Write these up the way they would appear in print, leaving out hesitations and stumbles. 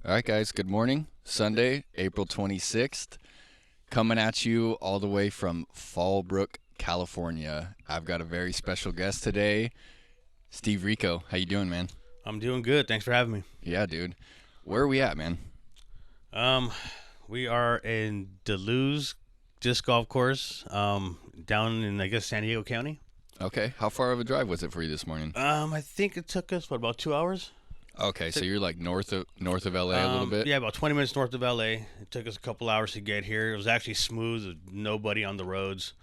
All right, guys, good morning. Sunday, April 26th. Coming at you all the way from Fallbrook, California. I've got a very special guest today, Steve Rico. How you doing, man? I'm doing good. Thanks for having me. Yeah, dude. Where are we at, man? Um, we are in Duluth Disc Golf Course, down in I guess San Diego County. Okay. How far of a drive was it for you this morning? I think it took us about 2 hours. Okay, so you're like north of LA a little bit? Yeah, about 20 minutes north of LA. It took us a couple hours to get here. It was actually smooth, with nobody on the roads.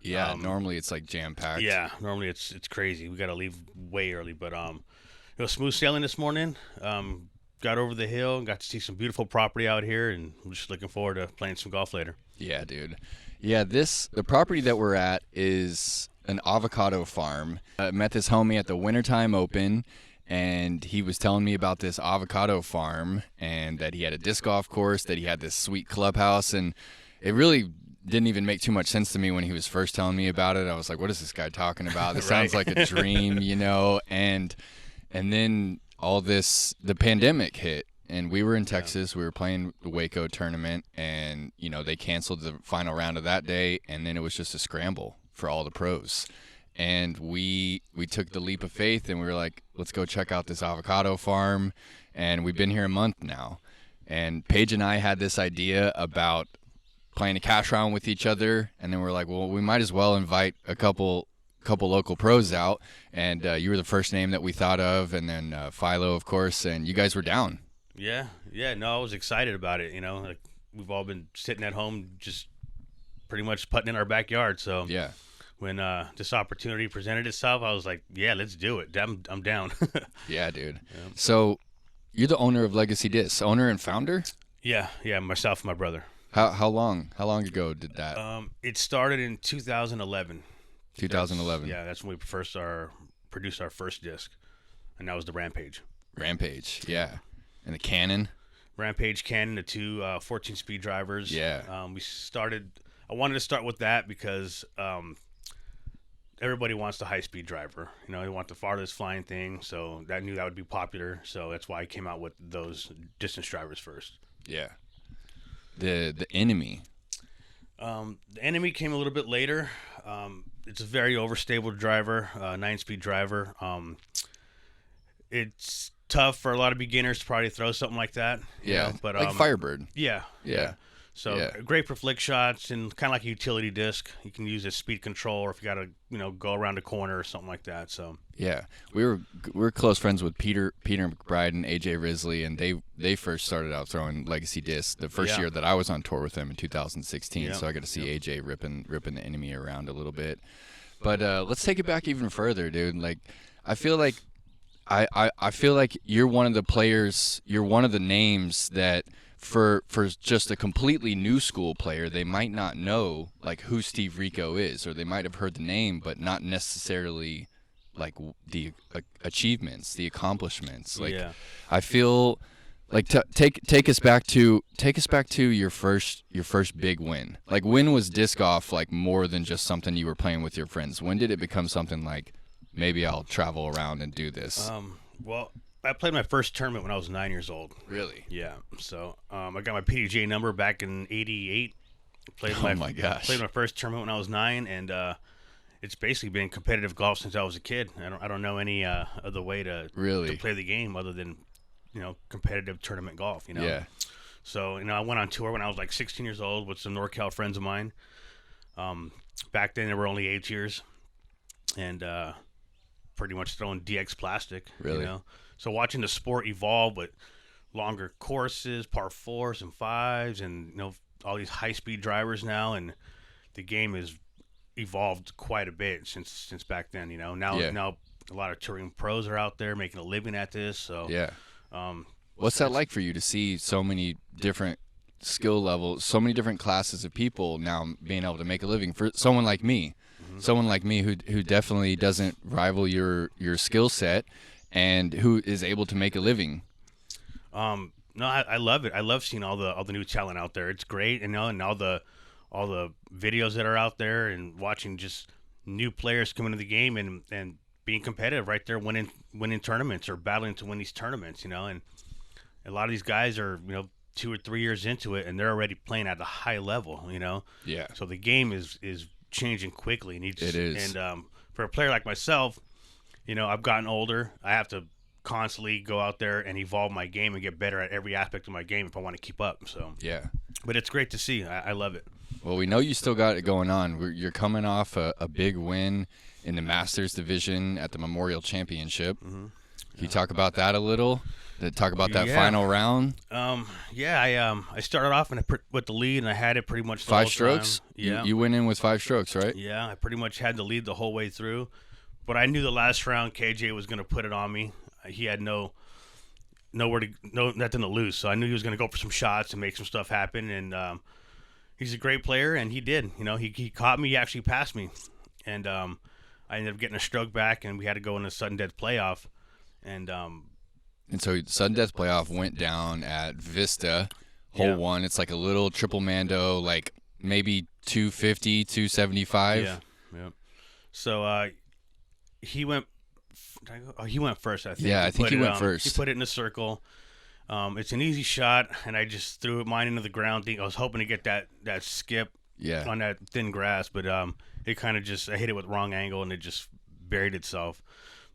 Yeah, normally it's like jam-packed. Yeah, normally it's crazy. We got to leave way early, but it was smooth sailing this morning. Got over the hill, got to see some beautiful property out here, and I'm just looking forward to playing some golf later. Yeah, dude. Yeah, the property that we're at is an avocado farm. I met this homie at the Wintertime Open, and he was telling me about this avocado farm and that he had a disc golf course, that he had this sweet clubhouse, and it really didn't even make too much sense to me when he was first telling me about it. I was like, what is this guy talking about? This Right. sounds like a dream, and then the pandemic hit, and we were in Texas. We were playing the Waco tournament, and they canceled the final round of that day, and then it was just a scramble for all the pros. And we took the leap of faith, and we were like, let's go check out this avocado farm. And we've been here a month now. And Paige and I had this idea about playing a cash round with each other, and then we're like, well, we might as well invite a couple local pros out. And you were the first name that we thought of, and then Philo, of course, and you guys were down. Yeah. No, I was excited about it. Like we've all been sitting at home, just pretty much putting in our backyard. So Yeah. when this opportunity presented itself, I was like, yeah, let's do it. I'm down. Yeah, dude. Yeah. So you're the owner of Legacy Discs, owner and founder? Yeah, myself and my brother. How long ago did that? It started in 2011. 2011. Yeah, that's when we produced our first disc, and that was the Rampage. Rampage, yeah. And the Cannon. Rampage Cannon, the two 14-speed drivers. Yeah. I wanted to start with that because everybody wants the high-speed driver. They want the farthest flying thing, so I knew that would be popular. So that's why I came out with those distance drivers first. Yeah. The Enemy. The Enemy came a little bit later. It's a very overstable driver, 9-speed driver. It's tough for a lot of beginners to probably throw something like that. Yeah. But like Firebird. Yeah. So great for flick shots and kind of like a utility disc. You can use as speed control, or if you got to go around a corner or something like that. So yeah, we're close friends with Peter McBride and AJ Risley, and they first started out throwing Legacy discs the first year that I was on tour with them in 2016. Yeah. So I got to see AJ ripping the Enemy around a little bit. But let's take it back even further, dude. Like I feel like I feel like you're one of the players. You're one of the names that. For just a completely new school player, they might not know like who Steve Rico is, or they might have heard the name, but not necessarily like the achievements, the accomplishments. Like I feel like take us back to your first big win. Like when was disc golf like more than just something you were playing with your friends? When did it become something like maybe I'll travel around and do this? Well, I played my first tournament when I was 9 years old. Really? Yeah. So I got my PDGA number back in '88. My gosh! Played my first tournament when I was 9, and it's basically been competitive golf since I was a kid. I don't know any other way to play the game other than competitive tournament golf. Yeah. So I went on tour when I was like 16 years old with some NorCal friends of mine. Back then there were only 8 years, and pretty much throwing DX plastic. Really? So watching the sport evolve with longer courses, par 4s and 5s, and all these high-speed drivers now, and the game has evolved quite a bit since back then. Now a lot of touring pros are out there making a living at this. So yeah. What's that like for you to see so many different skill levels, so many different classes of people now being able to make a living? For someone like me, who definitely doesn't rival your skill set, and who is able to make a living. No, I love it. I love seeing all the new talent out there. It's great, and all the videos that are out there, and watching just new players come into the game and being competitive right there, winning tournaments or battling to win these tournaments. And A lot of these guys are 2 or 3 years into it, and they're already playing at a high level. Yeah. So the game is changing quickly, and It is. And for a player like myself, I've gotten older. I have to constantly go out there and evolve my game and get better at every aspect of my game if I want to keep up. So Yeah. but it's great to see. I love it. Well, we know you still got it going on. You're coming off a big win in the Masters division at the Memorial Championship. Mm-hmm. Can you talk about that a little? Talk about that Yeah. final round. I started off with the lead, and I had it pretty much the 5 whole strokes? time. Yeah. You went in with 5 strokes, right? Yeah, I pretty much had the lead the whole way through. But I knew the last round KJ was going to put it on me. He had nothing to lose, so I knew he was going to go for some shots and make some stuff happen. And he's a great player, and he did. He caught me. He actually passed me, and I ended up getting a stroke back, and we had to go in a sudden death playoff. And so sudden death playoff went down at Vista, hole 1. It's like a little triple mando, like maybe 250, 275. Yeah. So he went. He went first, I think. Yeah, I think he went first. He put it in a circle. It's an easy shot, and I just threw mine into the ground. I was hoping to get that skip on that thin grass, but it kind of just, I hit it with the wrong angle, and it just buried itself.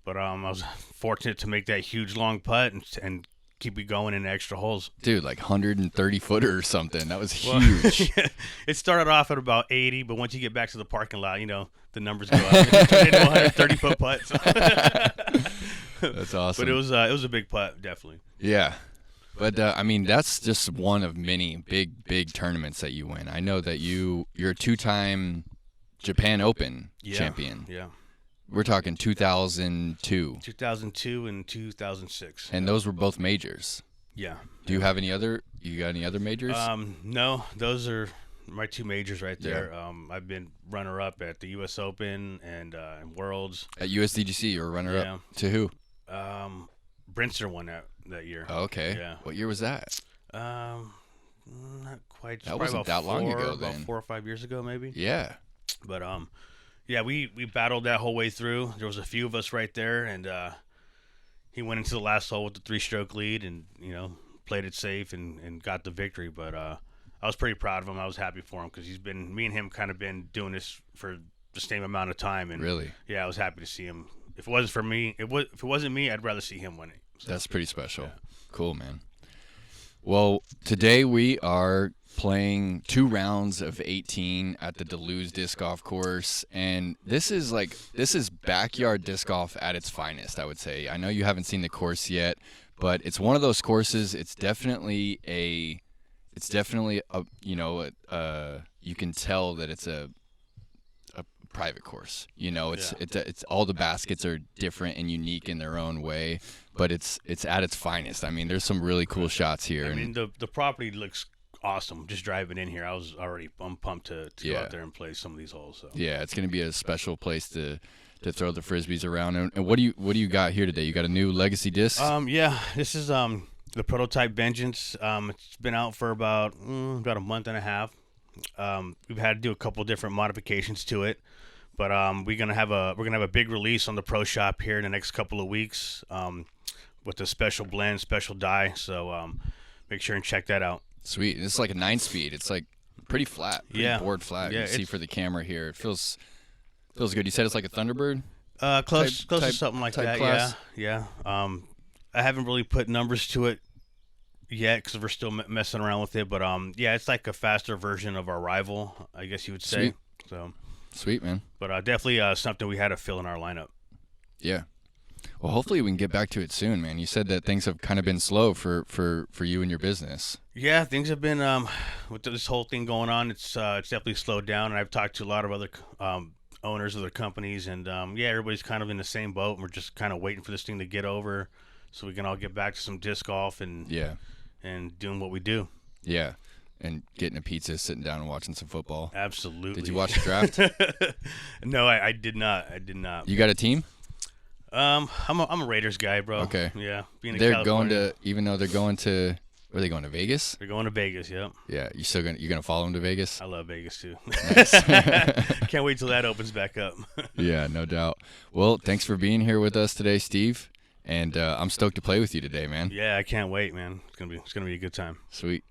But I was fortunate to make that huge long putt and keep it going in extra holes. Dude, like 130-footer or something. That was huge. It started off at about 80, but once you get back to the parking lot, the numbers go up. It turned into 130-foot putts. That's awesome. But it was a big putt, definitely. Yeah. But, that's just one of many big tournaments that you win. I know that you're a 2-time Japan Open champion. Yeah. We're talking 2002. 2002 and 2006. And those were both majors. Yeah. Do you have any other majors? No, those are my 2 majors right there. Yeah. I've been runner-up at the U.S. Open and Worlds. At USDGC, you were runner-up to who? Brinster won that year. Oh, okay. Yeah. What year was that? Not quite. That wasn't that long ago then. About 4 or 5 years ago, maybe. Yeah. But we battled that whole way through. There was a few of us right there, and he went into the last hole with the 3-stroke lead, and played it safe and got the victory. But I was pretty proud of him. I was happy for him because me and him kind of been doing this for the same amount of time. And really, yeah, I was happy to see him. If it wasn't me, I'd rather see him winning. So, that's pretty special. Yeah. Cool, man. Well, today we are playing 2 rounds of 18 at the Duluth Disc Golf Course, and this is backyard disc golf at its finest, I would say. I know you haven't seen the course yet, but it's one of those courses. It's definitely a you can tell that it's a private course. It's all the baskets are different and unique in their own way, but it's at its finest. I mean, there's some really cool shots here. I mean, the property looks awesome. Just driving in here, I'm pumped to go out there and play some of these holes. So. Yeah, it's going to be a special place to throw the frisbees around. And what do you got here today? You got a new Legacy disc? Yeah, this is the prototype Vengeance. It's been out for about a month and a half. We've had to do a couple different modifications to it, but we're gonna have a big release on the Pro Shop here in the next couple of weeks with a special blend, special die. So make sure and check that out. Sweet. It's like a 9-speed. It's like pretty flat, board flat. Yeah, you see for the camera here. It feels good. You said it's like a Thunderbird? Close to something like that. Class? Yeah. I haven't really put numbers to it yet because we're still messing around with it. But it's like a faster version of our rival, I guess you would say. Sweet. So sweet, man. But definitely something we had to fill in our lineup. Yeah. Well, hopefully we can get back to it soon, man. You said that things have kind of been slow for you and your business. Yeah, things have been with this whole thing going on. It's definitely slowed down, and I've talked to a lot of other owners of their companies, and everybody's kind of in the same boat. And we're just kind of waiting for this thing to get over, so we can all get back to some disc golf and doing what we do. Yeah. And getting a pizza, sitting down and watching some football. Absolutely. Did you watch the draft? No, I did not. You got a team? I'm a Raiders guy, bro. Okay. Yeah. They're going to, even though they're going to, are they going to Vegas? They're going to Vegas, yep. Yeah. You're gonna follow them to Vegas? I love Vegas too. Nice. Can't wait till that opens back up. Yeah, no doubt. Well, thanks for being here with us today, Steve. And I'm stoked to play with you today, man. Yeah, I can't wait, man. It's gonna be a good time. Sweet.